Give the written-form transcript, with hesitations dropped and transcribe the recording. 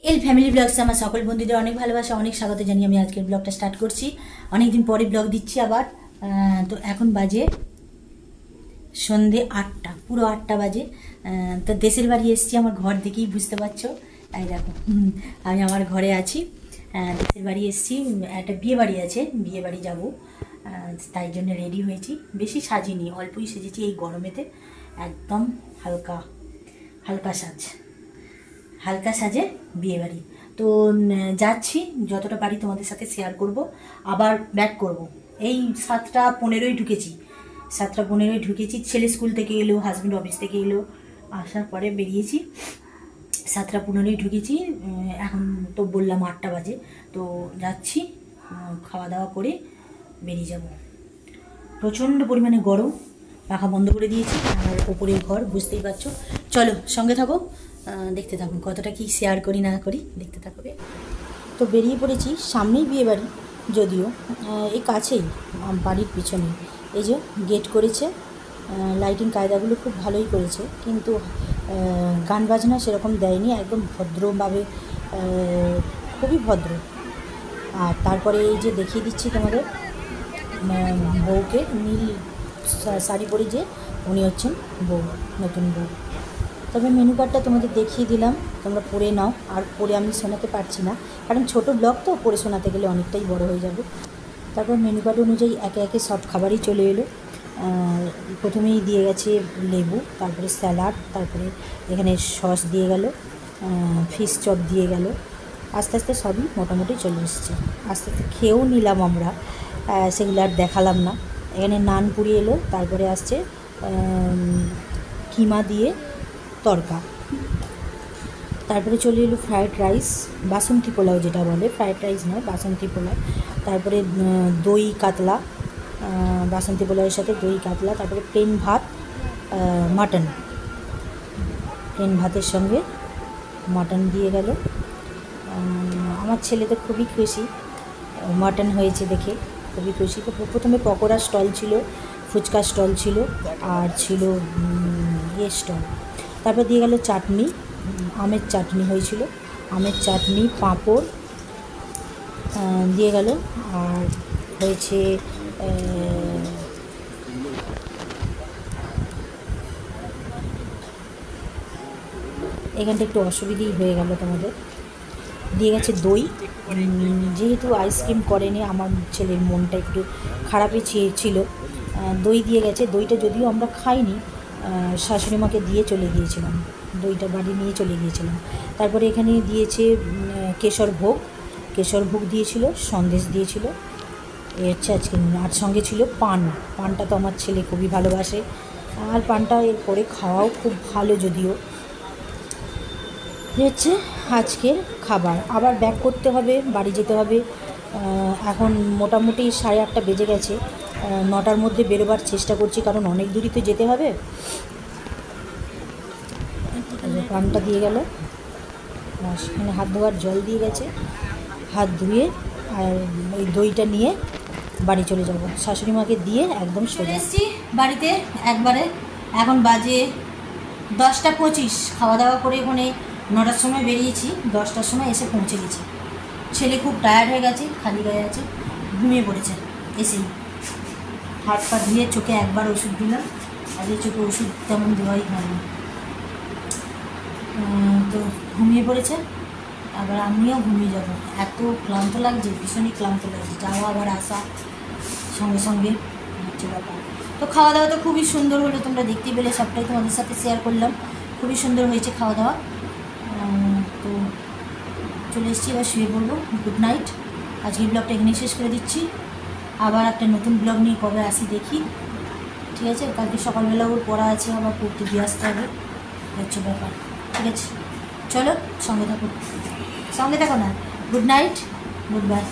এল family ব্লগসে আমার সকল বন্ধুদের অনেক ভালোবাসা, অনেক স্বাগত জানিয়ে আমি আজকের ব্লগটা স্টার্ট করছি। অনেকদিন পরে ব্লগ দিচ্ছি আবার। তো এখন বাজে সন্ধে 8টা, পুরো 8টা বাজে। তো দেশের বাড়ি এসেছি, আমার ঘর দেখেই বুঝতে পারছো। তাই দেখো, আমি আমার ঘরে আছি। দেশের বাড়ি এসেছি, একটা বিয়ে বাড়ি আছে, বিয়ে বাড়ি যাবো, তাই জন্য রেডি হয়েছি। বেশি সাজিনি, অল্পই সেজেছি এই গরমেতে। একদম হালকা হালকা সাজে বিয়েবাড়ি। তো যাচ্ছি, যতটা পারি তোমাদের সাথে শেয়ার করব, আবার ব্যাক করব। এই 7টা 15 ঢুকেছি, 7টা 15 ঢুকেছি। ছেলে স্কুল থেকে এলো, হাজব্যান্ড অফিস থেকে এলো, আসার পরে বেরিয়েছি। 7টা 15 ঢুকেছি। এখন তো বললাম 8টা বাজে। তো যাচ্ছি, খাওয়া দাওয়া করে বেরিয়ে যাব। প্রচণ্ড পরিমাণে গরম, পাখা বন্ধ করে দিয়েছি। আর ওপরের ঘর, বুঝতেই পারছো। চলো সঙ্গে থাকো, দেখতে থাকুন কতটা কি শেয়ার করি না করি, দেখতে থাকবে। তো বেরিয়ে পড়েছি, সামনেই বিয়ে বাড়ি, যদিও এই কাছেই, বাড়ির পিছনে। এই যে গেট করেছে, লাইটিং কায়দাগুলো খুব ভালোই করেছে, কিন্তু গান বাজনা সেরকম দেয়নি, একদম ভদ্রভাবে, খুবই ভদ্র। আর তারপরে এই যে দেখিয়ে দিচ্ছি তোমাদের বউকে, নীল শাড়ি পরে, যে উনি হচ্ছেন বউ, নতুন বউ। তবে মেনু কার্ডটা তোমাদের দেখিয়ে দিলাম, তোমরা পড়ে নাও। আর পড়ে আমি শোনাতে পারছি না, কারণ ছোট ব্লগ তো, পড়ে শোনাতে গেলে অনেকটাই বড় হয়ে যাবে। তারপর মেনু কার্ড অনুযায়ী একে একে সব খাবারই চলে এলো। প্রথমেই দিয়ে গেছে লেবু, তারপরে স্যালাড, তারপরে এখানে সস দিয়ে গেল, ফিশ চপ দিয়ে গেল। আস্তে আস্তে সবই মোটামুটি চলে এসছে। আস্তে আস্তে খেয়েও নিলাম আমরা, সেগুলো আর দেখালাম না। এখানে নান পুরি এলো, তারপরে আসছে কিমা দিয়ে তড়কা, তারপরে চলে এলো ফ্রায়েড রাইস, বাসন্তী পোলাও যেটা বলে, ফ্রায়েড রাইস নয়, বাসন্তী পোলাও। তারপরে দই কাতলা, বাসন্তী পোলাওয়ের সাথে দই কাতলা। তারপরে প্লেন ভাত, মাটন, প্লেন ভাতের সঙ্গে মাটন দিয়ে গেল। আমার ছেলে তো খুবই খুশি, মাটন হয়েছে দেখে খুবই খুশি। তো প্রথমে পকোড়া স্টল ছিল, ফুচকা স্টল ছিল, আর ছিল স্টল। তারপর দিয়ে গেল চাটনি, আমের চাটনি হয়েছিল, আমের চাটনি, পাঁপড় দিয়ে গেল। আর হয়েছে এখানটা একটু অসুবিধেই হয়ে গেল তোমাদের, দিয়ে গেছে দই। যেহেতু আইসক্রিম করেনি, আমার ছেলের মনটা একটু খারাপই ছিল, দই দিয়ে গেছে। দইটা যদিও আমরা খাইনি, শাশুড়ি মাকে দিয়ে চলে গিয়েছিলাম, দইটা বাড়ি নিয়ে চলে গিয়েছিলাম। তারপরে এখানে দিয়েছে কেশর ভোগ দিয়েছিল, সন্দেশ দিয়েছিল, এ হচ্ছে আজকে। আর সঙ্গে ছিল পানটা তো আমার ছেলে খুবই ভালোবাসে, আর পানটা এরপরে খাওয়াও খুব ভালো। যদিও হচ্ছে আজকের খাবার। আবার ব্যাক করতে হবে, বাড়ি যেতে হবে। এখন মোটামুটি 8:30 বেজে গেছে। 9টার মধ্যে বেরোবার চেষ্টা করছি, কারণ অনেক দূরই তো যেতে হবে। পানটা দিয়ে গেল, মানে হাত ধোয়ার জল দিয়ে গেছে, হাত ধুয়ে আর ওই দইটা নিয়ে বাড়ি চলে যাব, শাশুড়ি মাকে দিয়ে একদম সোজা এসেছি বাড়িতে একবারে। এখন বাজে 10টা 25, খাওয়া দাওয়া করে ওখানে 9টার সময় বেরিয়েছি, 10টার সময় এসে পৌঁছে গেছি। ছেলে খুব টায়ার্ড হয়ে গেছে, খালি গায়ে আছে, ঘুমিয়ে পড়েছে। এসেই হাত পা ধুয়ে চোখে একবার ওষুধ দিলাম, আজকে চোখে ওষুধ তেমন দেওয়াই হয়নি। তো ঘুমিয়ে পড়েছে, আবার আমিও ঘুমিয়ে যাব। এত ক্লান্ত লাগছে, ভীষণই ক্লান্ত লাগছে, যাওয়া আবার আসা সঙ্গে সঙ্গে হচ্ছে ব্যাপার। তো খাওয়া দাওয়া তো খুবই সুন্দর হলো, তোমরা দেখতে পেলে, সবটাই তোমাদের সাথে শেয়ার করলাম। খুবই সুন্দর হয়েছে খাওয়া দাওয়া। তো চলে এসেছি, এবার শুয়ে পড়বো। Good night. আজকের ব্লগটা এখানেই শেষ করে দিচ্ছি। আবার একটা নতুন ব্লগ নিয়ে কবে আসি দেখি, ঠিক আছে। কালকে সকালবেলা ওর পড়া আছে, আবার পড়তে দিয়ে আসতে হবে, হচ্ছে ব্যাপার, ঠিক আছে। চলো সঙ্গে থাকো না। Good night, good bye.